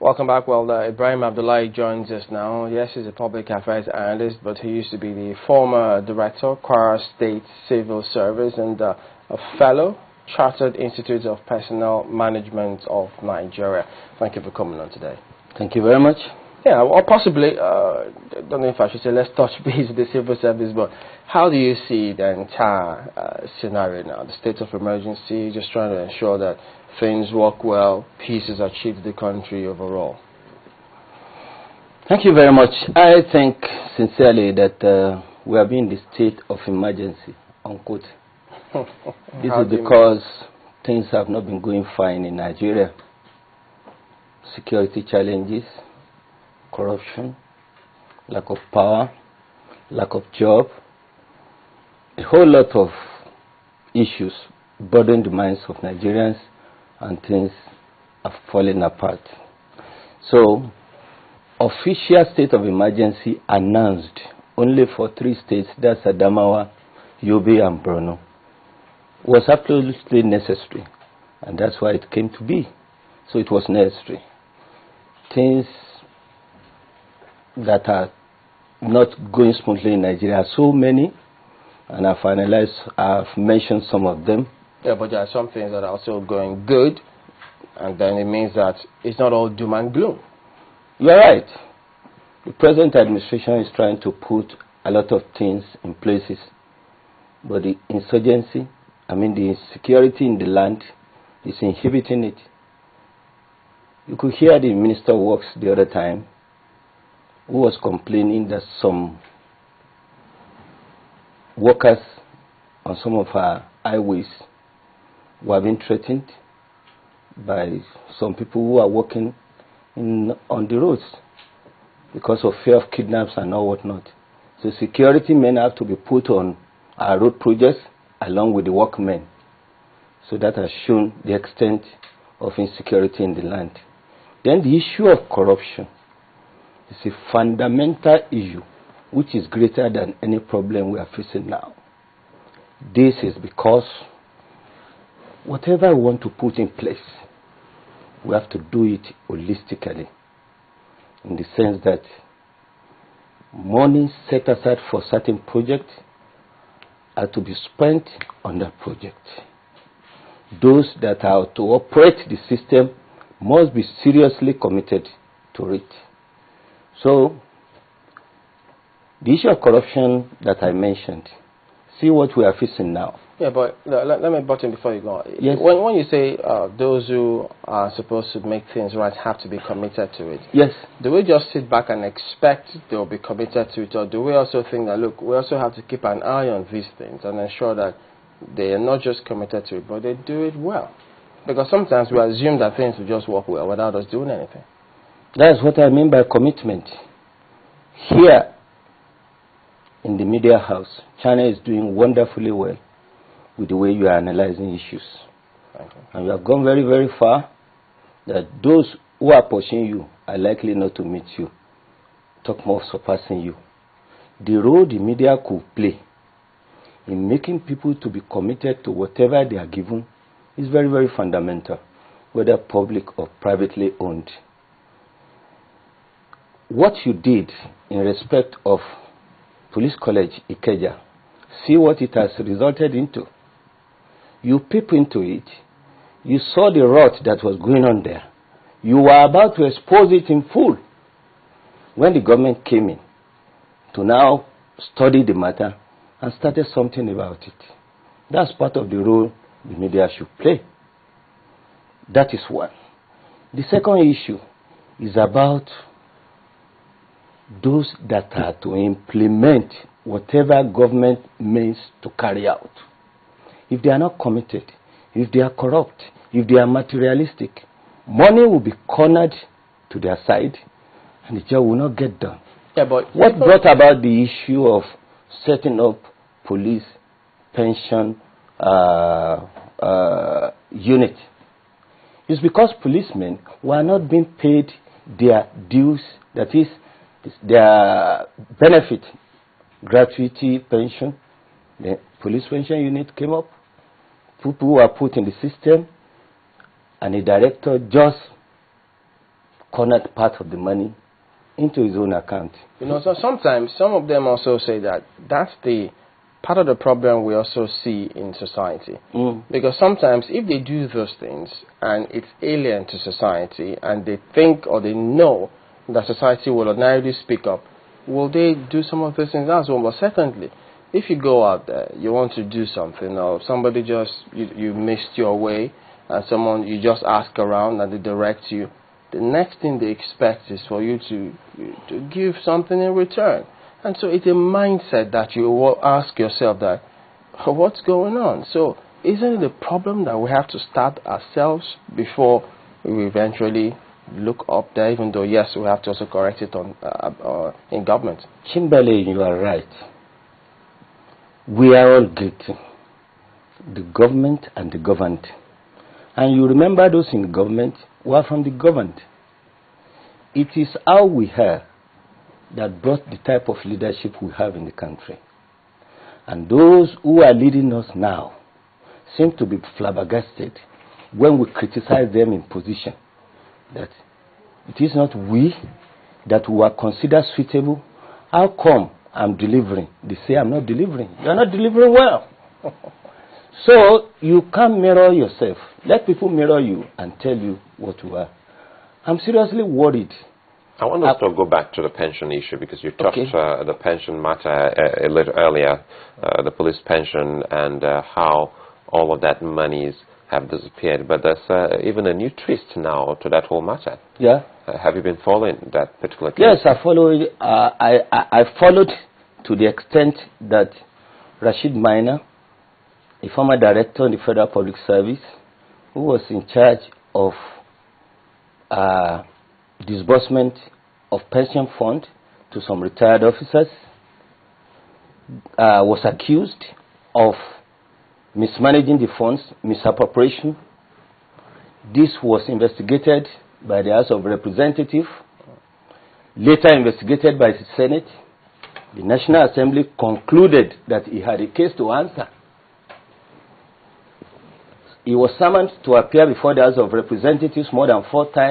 Welcome back. Well, Ibrahim Abdullahi joins us now. Yes, he's a public affairs analyst, but he used to be the former director, Kwara State Civil Service, and a fellow, Chartered Institute of Personnel Management of Nigeria. Thank you for coming on today. Thank you very much. Yeah, or possibly, don't know if I should say let's touch base with the civil service, but how do you see the entire scenario now? The state of emergency, just trying to ensure that things work well, peace is achieved in the country overall. Thank you very much. I think sincerely that we are in the state of emergency, unquote. This is because things have not been going fine in Nigeria. Security challenges, corruption, lack of power, lack of job, a whole lot of issues burden the minds of Nigerians, and things are falling apart. So, official state of emergency announced only for 3 states, that's Adamawa, Yobe, and Borno, was absolutely necessary, and that's why it came to be. So it was necessary. Things that are not going smoothly in Nigeria are so many, and I've mentioned some of them. Yeah, but there are some things that are also going good, and then it means that it's not all doom and gloom. You're right. The present administration is trying to put a lot of things in places, but the insurgency, the insecurity in the land is inhibiting it. You could hear the Minister of Works the other time, who was complaining that some workers on some of our highways were being threatened by some people who are working on the roads because of fear of kidnaps and all whatnot. So security men have to be put on our road projects along with the workmen. So that has shown the extent of insecurity in the land. Then the issue of corruption is a fundamental issue which is greater than any problem we are facing now. This is because whatever we want to put in place, we have to do it holistically, in the sense that money set aside for certain projects are to be spent on that project. Those that are to operate the system must be seriously committed to it. So, the issue of corruption that I mentioned, see what we are facing now. Yeah, but let me butt in before you go on. Yes. When you say those who are supposed to make things right have to be committed to it, yes. Do we just sit back and expect they'll be committed to it, or do we also think that, look, we also have to keep an eye on these things and ensure that they are not just committed to it, but they do it well? Because sometimes we assume that things will just work well without us doing anything. That's what I mean by commitment. Here, in the media house, China is doing wonderfully well with the way you are analyzing issues. Thank you. And you have gone very, very far, that those who are pushing you are likely not to meet you, talk more of surpassing you. The role the media could play in making people to be committed to whatever they are given is very, very fundamental, whether public or privately owned. What you did in respect of Police College Ikeja, see what it has resulted into. You peep into it, you saw the rot that was going on there. You were about to expose it in full when the government came in to now study the matter and started something about it. That's part of the role the media should play. That is one. The second issue is about those that are to implement whatever government means to carry out. If they are not committed, if they are corrupt, if they are materialistic, money will be cornered to their side and the job will not get done. Yeah, but what brought about the issue of setting up police pension unit is because policemen were not being paid their dues, that is, their benefit, gratuity pension. The police pension unit came up. People who were put in the system, and the director just cornered part of the money into his own account. You know, so sometimes some of them also say that that's the part of the problem we also see in society. Because sometimes if they do those things and it's alien to society and they think or they know that society will ordinarily speak up, will they do some of those things as well? But secondly, if you go out there, you want to do something, or somebody just, you missed your way, and someone, you just ask around and they direct you, the next thing they expect is for you to give something in return. And so it's a mindset that you will ask yourself that, what's going on? So isn't it a problem that we have to start ourselves before we eventually look up there, even though, yes, we have to also correct it in government? Kimberly, you are right. We are all guilty. The government and the governed. And you remember those in government who are from the governed. It is how we are that brought the type of leadership we have in the country. And those who are leading us now seem to be flabbergasted when we criticize them in position that it is not we that we are considered suitable. How come I'm delivering? They say I'm not delivering. You're not delivering well. So you can't mirror yourself. Let people mirror you and tell you what you are. I'm seriously worried. I want us to go back to the pension issue, because you touched the pension matter a little earlier, the police pension, and how all of that monies have disappeared. But there's even a new twist now to that whole matter. Yeah. Have you been following that particular case? Yes, I followed. I followed to the extent that Rashid Minor, a former director in the Federal Public Service, who was in charge of disbursement of pension fund to some retired officers, was accused of mismanaging the funds, misappropriation. This was investigated by the House of Representatives, later investigated by the Senate. The National Assembly concluded that he had a case to answer. He was summoned to appear before the House of Representatives more than 4 times.